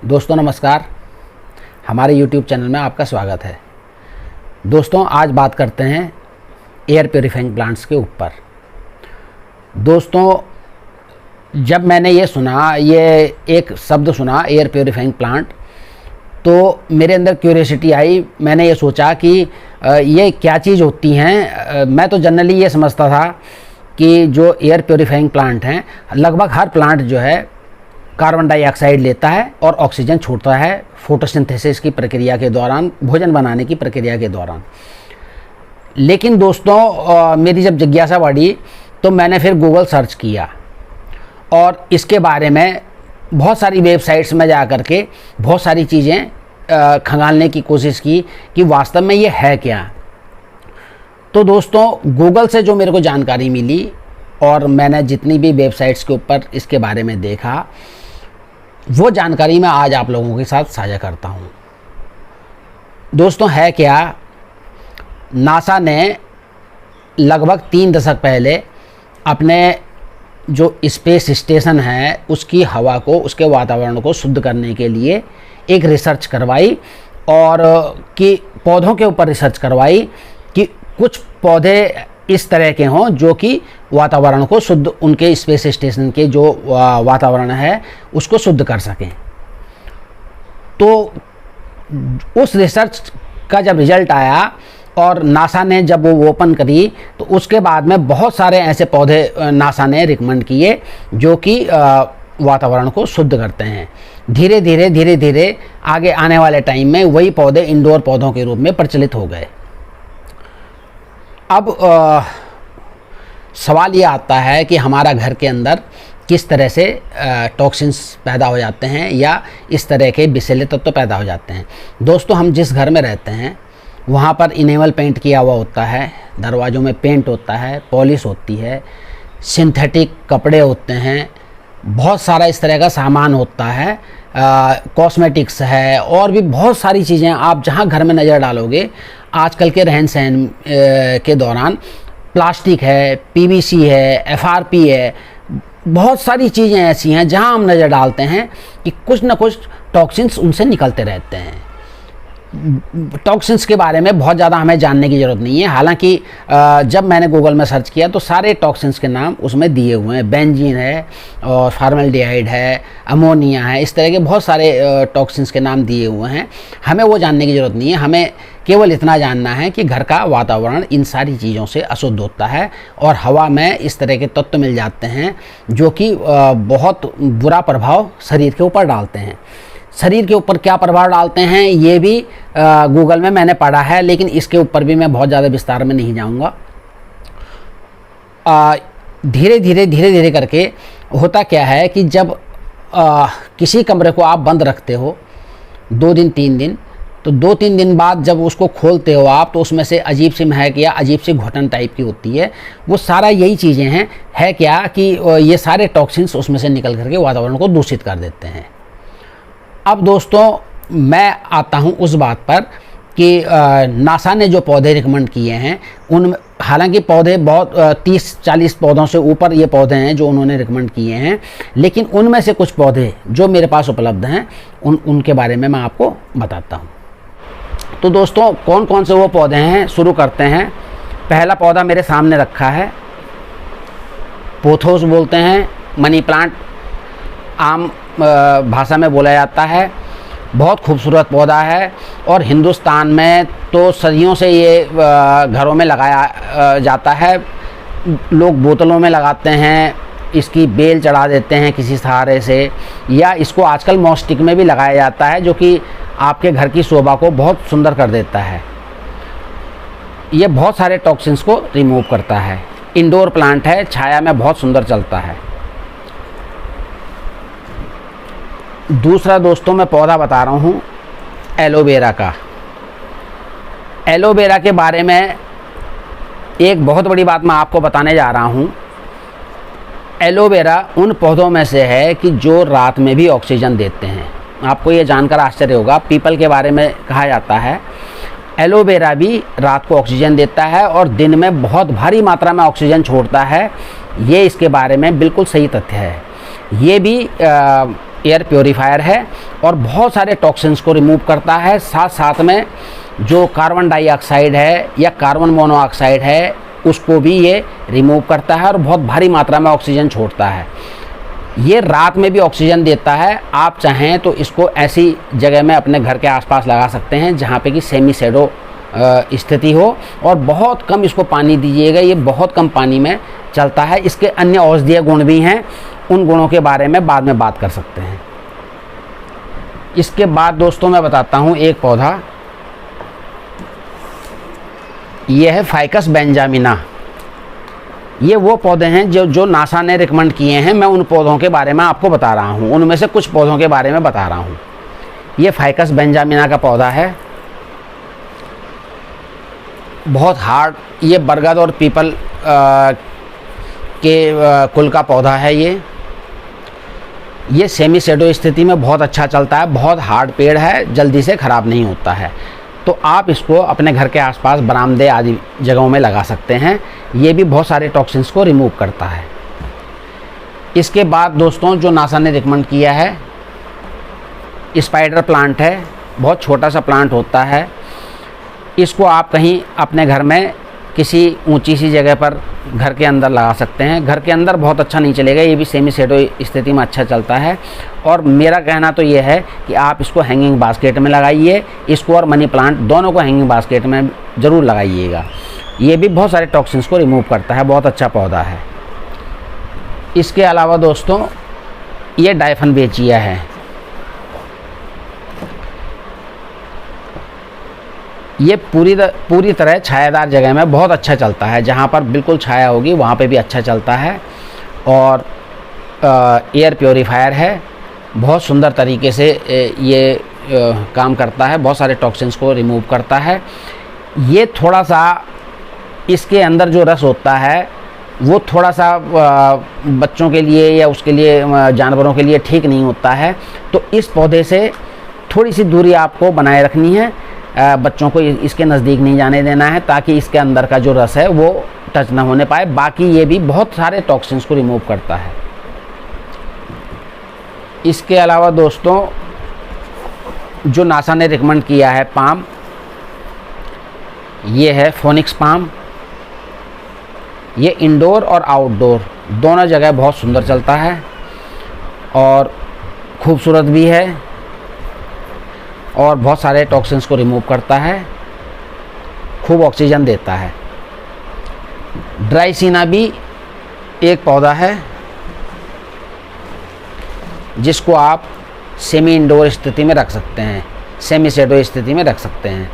दोस्तों नमस्कार, हमारे YouTube चैनल में आपका स्वागत है। दोस्तों आज बात करते हैं एयर प्योरीफाइंग प्लांट्स के ऊपर। दोस्तों जब मैंने ये एक शब्द सुना एयर प्योरीफाइंग प्लांट, तो मेरे अंदर क्यूरियोसिटी आई। मैंने ये सोचा कि ये क्या चीज़ होती हैं। मैं तो जनरली ये समझता था कि जो एयर प्योरीफाइंग प्लांट हैं, लगभग हर प्लांट जो है कार्बन डाइऑक्साइड लेता है और ऑक्सीजन छोड़ता है फोटोसिंथेसिस की प्रक्रिया के दौरान, भोजन बनाने की प्रक्रिया के दौरान। लेकिन दोस्तों मेरी जब जिज्ञासा बढ़ी तो मैंने फिर गूगल सर्च किया और इसके बारे में बहुत सारी वेबसाइट्स में जा कर के बहुत सारी चीज़ें खंगालने की कोशिश की कि वास्तव में ये है क्या। तो दोस्तों गूगल से जो मेरे को जानकारी मिली और मैंने जितनी भी वेबसाइट्स के ऊपर इसके बारे में देखा, वो जानकारी मैं आज आप लोगों के साथ साझा करता हूँ। दोस्तों है क्या, नासा ने लगभग 3 दशक पहले अपने जो स्पेस स्टेशन है उसकी हवा को, उसके वातावरण को शुद्ध करने के लिए एक रिसर्च करवाई और कि पौधों के ऊपर रिसर्च करवाई कि कुछ पौधे इस तरह के हों जो कि वातावरण को शुद्ध, उनके स्पेस स्टेशन के जो वातावरण है उसको शुद्ध कर सकें। तो उस रिसर्च का जब रिज़ल्ट आया और नासा ने जब वो ओपन करी, तो उसके बाद में बहुत सारे ऐसे पौधे नासा ने रिकमेंड किए जो कि वातावरण को शुद्ध करते हैं। धीरे धीरे आगे आने वाले टाइम में वही पौधे इंडोर पौधों के रूप में प्रचलित हो गए। अब सवाल ये आता है कि हमारा घर के अंदर किस तरह से टॉक्सिन्स पैदा हो जाते हैं या इस तरह के विषैले तत्व पैदा हो जाते हैं। दोस्तों हम जिस घर में रहते हैं वहाँ पर इनेमल पेंट किया हुआ होता है, दरवाज़ों में पेंट होता है, पॉलिश होती है, सिंथेटिक कपड़े होते हैं, बहुत सारा इस तरह का सामान होता है, कॉस्मेटिक्स है और भी बहुत सारी चीज़ें आप जहाँ घर में नज़र डालोगे आजकल के रहन सहन के दौरान, प्लास्टिक है, पीवीसी है, एफआरपी है, बहुत सारी चीज़ें ऐसी हैं जहां हम नज़र डालते हैं कि कुछ ना कुछ टॉक्सिन्स उनसे निकलते रहते हैं। टॉक्सिन्स के बारे में बहुत ज़्यादा हमें जानने की ज़रूरत नहीं है। हालांकि जब मैंने गूगल में सर्च किया तो सारे टॉक्सिन्स के नाम उसमें दिए हुए हैं। बेंजीन है और फॉर्मल्डिहाइड है, अमोनिया है, इस तरह के बहुत सारे टॉक्सिन्स के नाम दिए हुए हैं। हमें वो जानने की ज़रूरत नहीं है। हमें केवल इतना जानना है कि घर का वातावरण इन सारी चीज़ों से अशुद्ध होता है और हवा में इस तरह के तत्व मिल जाते हैं जो कि बहुत बुरा प्रभाव शरीर के ऊपर डालते हैं। शरीर के ऊपर क्या प्रभाव डालते हैं ये भी गूगल में मैंने पढ़ा है, लेकिन इसके ऊपर भी मैं बहुत ज़्यादा विस्तार में नहीं जाऊंगा। धीरे धीरे करके होता क्या है कि जब किसी कमरे को आप बंद रखते हो 2 दिन 3 दिन, तो 2-3 दिन बाद जब उसको खोलते हो आप, तो उसमें से अजीब सी महक या अजीब सी घुटन टाइप की होती है। वो सारा यही चीज़ें हैं, है क्या कि ये सारे टॉक्सिन्स उसमें से निकल करके वातावरण को दूषित कर देते हैं। अब दोस्तों मैं आता हूँ उस बात पर कि नासा ने जो पौधे रिकमेंड किए हैं उन, हालांकि पौधे बहुत 30-40 पौधों से ऊपर ये पौधे हैं जो उन्होंने रिकमेंड किए हैं, लेकिन उनमें से कुछ पौधे जो मेरे पास उपलब्ध हैं उनके बारे में मैं आपको बताता हूँ। तो दोस्तों कौन कौन से वो पौधे हैं, शुरू करते हैं। पहला पौधा मेरे सामने रखा है, पोथोस बोलते हैं, मनी प्लांट आम भाषा में बोला जाता है। बहुत खूबसूरत पौधा है और हिंदुस्तान में तो सदियों से ये घरों में लगाया जाता है। लोग बोतलों में लगाते हैं, इसकी बेल चढ़ा देते हैं किसी सहारे से, या इसको आजकल मॉस्टिक में भी लगाया जाता है जो कि आपके घर की शोभा को बहुत सुंदर कर देता है। ये बहुत सारे टॉक्सिन्स को रिमूव करता है। इंडोर प्लांट है, छाया में बहुत सुंदर चलता है। दूसरा दोस्तों मैं पौधा बता रहा हूँ एलोवेरा का। एलोवेरा के बारे में एक बहुत बड़ी बात मैं आपको बताने जा रहा हूँ। एलोवेरा उन पौधों में से है कि जो रात में भी ऑक्सीजन देते हैं। आपको ये जानकर आश्चर्य होगा, पीपल के बारे में कहा जाता है, एलोवेरा भी रात को ऑक्सीजन देता है और दिन में बहुत भारी मात्रा में ऑक्सीजन छोड़ता है। ये इसके बारे में बिल्कुल सही तथ्य है। ये भी एयर प्योरीफायर है और बहुत सारे टॉक्सिन्स को रिमूव करता है। साथ साथ में जो कार्बन डाइऑक्साइड है या कार्बन मोनोऑक्साइड है उसको भी ये रिमूव करता है और बहुत भारी मात्रा में ऑक्सीजन छोड़ता है। ये रात में भी ऑक्सीजन देता है। आप चाहें तो इसको ऐसी जगह में अपने घर के आसपास लगा सकते हैं जहाँ पे कि सेमी शैडो स्थिति हो, और बहुत कम इसको पानी दीजिएगा। ये बहुत कम पानी में चलता है। इसके अन्य औषधीय गुण भी हैं, उन गुणों के बारे में बाद में बात कर सकते हैं। इसके बाद दोस्तों मैं बताता हूँ एक पौधा, ये है फाइकस बेंजामिना। ये वो पौधे हैं जो नासा ने रिकमेंड किए हैं। मैं उन पौधों के बारे में आपको बता रहा हूँ, उनमें से कुछ पौधों के बारे में बता रहा हूँ। ये फाइकस बेंजामिना का पौधा है, बहुत हार्ड, ये बरगद और पीपल के कुल का पौधा है। ये सेमी शैडो स्थिति में बहुत अच्छा चलता है। बहुत हार्ड पेड़ है, जल्दी से ख़राब नहीं होता है। तो आप इसको अपने घर के आसपास बरामदे आदि जगहों में लगा सकते हैं। ये भी बहुत सारे टॉक्सिन्स को रिमूव करता है। इसके बाद दोस्तों जो नासा ने रिकमेंड किया है, स्पाइडर प्लांट है। बहुत छोटा सा प्लांट होता है। इसको आप कहीं अपने घर में किसी ऊंची सी जगह पर घर के अंदर लगा सकते हैं। घर के अंदर बहुत अच्छा नहीं चलेगा, ये भी सेमी शैडो स्थिति में अच्छा चलता है। और मेरा कहना तो ये है कि आप इसको हैंगिंग बास्केट में लगाइए। इसको और मनी प्लांट दोनों को हैंगिंग बास्केट में ज़रूर लगाइएगा। ये भी बहुत सारे टॉक्सिन्स को रिमूव करता है, बहुत अच्छा पौधा है। इसके अलावा दोस्तों ये डायफनबेचिया है। ये पूरी तरह छायादार जगह में बहुत अच्छा चलता है। जहाँ पर बिल्कुल छाया होगी वहाँ पे भी अच्छा चलता है। और एयर प्योरीफायर है, बहुत सुंदर तरीके से ये काम करता है। बहुत सारे टॉक्सिन्स को रिमूव करता है। ये थोड़ा सा इसके अंदर जो रस होता है वो थोड़ा सा बच्चों के लिए या उसके लिए जानवरों के लिए ठीक नहीं होता है। तो इस पौधे से थोड़ी सी दूरी आपको बनाए रखनी है। बच्चों को इसके नज़दीक नहीं जाने देना है ताकि इसके अंदर का जो रस है वो टच ना होने पाए। बाकी ये भी बहुत सारे टॉक्सिन्स को रिमूव करता है। इसके अलावा दोस्तों जो नासा ने रिकमेंड किया है पाम, ये है फोनिक्स पाम। ये इंडोर और आउटडोर दोनों जगह बहुत सुंदर चलता है और खूबसूरत भी है और बहुत सारे टॉक्सिन्स को रिमूव करता है, खूब ऑक्सीजन देता है। ड्राइसिना भी एक पौधा है जिसको आप सेमी इंडोर स्थिति में रख सकते हैं, सेमी शैडो स्थिति में रख सकते हैं।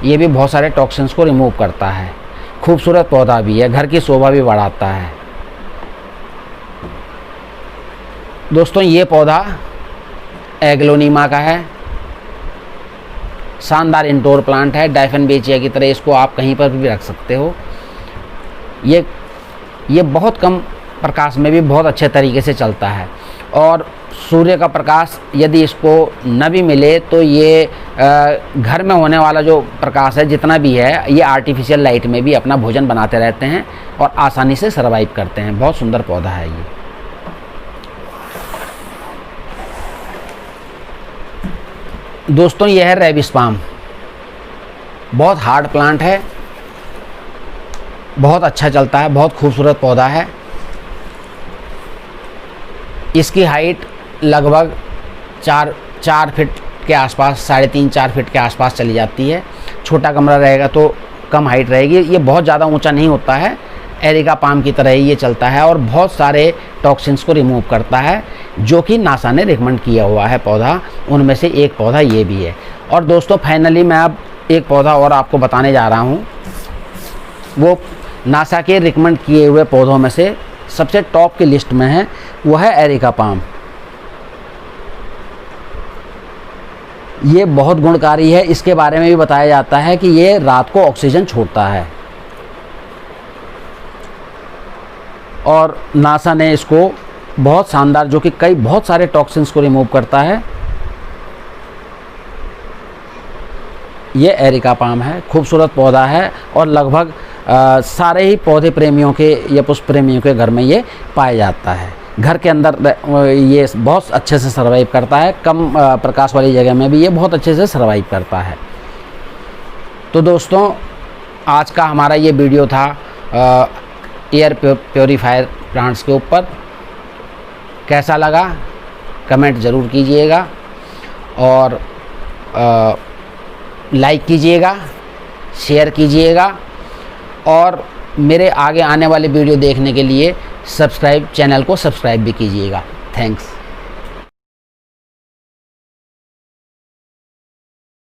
ये भी बहुत सारे टॉक्सिन्स को रिमूव करता है। खूबसूरत पौधा भी है, घर की शोभा भी बढ़ाता है। दोस्तों ये पौधा एग्लोनीमा का है, शानदार इंडोर प्लांट है। डायफनबेचिया की तरह इसको आप कहीं पर भी रख सकते हो। ये बहुत कम प्रकाश में भी बहुत अच्छे तरीके से चलता है। और सूर्य का प्रकाश यदि इसको न भी मिले तो ये घर में होने वाला जो प्रकाश है जितना भी है, ये आर्टिफिशियल लाइट में भी अपना भोजन बनाते रहते हैं और आसानी से सर्वाइव करते हैं। बहुत सुंदर पौधा है ये। दोस्तों यह है रेबिस पाम। बहुत हार्ड प्लांट है, बहुत अच्छा चलता है, बहुत खूबसूरत पौधा है। इसकी हाइट लगभग 4 फीट के आसपास, 3.5-4 फीट के आसपास चली जाती है। छोटा कमरा रहेगा तो कम हाइट रहेगी। ये बहुत ज़्यादा ऊंचा नहीं होता है, एरिका पाम की तरह ही ये चलता है और बहुत सारे टॉक्सिन्स को रिमूव करता है, जो कि नासा ने रिकमेंड किया हुआ है पौधा। उनमें से एक पौधा ये भी है। और दोस्तों फाइनली मैं अब एक पौधा और आपको बताने जा रहा हूँ। वो नासा के रिकमेंड किए हुए पौधों में से सबसे टॉप की लिस्ट में है, वो है एरिका पाम। ये बहुत गुणकारी है। इसके बारे में भी बताया जाता है कि ये रात को ऑक्सीजन छोड़ता है और नासा ने इसको बहुत शानदार, जो कि बहुत सारे टॉक्सिन्स को रिमूव करता है। ये एरिका पाम है, खूबसूरत पौधा है और लगभग सारे ही पौधे प्रेमियों के या पुष्प प्रेमियों के घर में ये पाया जाता है। घर के अंदर ये बहुत अच्छे से सर्वाइव करता है, कम प्रकाश वाली जगह में भी ये बहुत अच्छे से सर्वाइव करता है। तो दोस्तों, आज का हमारा ये वीडियो था एयर प्योरीफायर प्लांट्स के ऊपर। कैसा लगा कमेंट ज़रूर कीजिएगा और लाइक कीजिएगा, शेयर कीजिएगा और मेरे आगे आने वाले वीडियो देखने के लिए चैनल को सब्सक्राइब भी कीजिएगा। थैंक्स।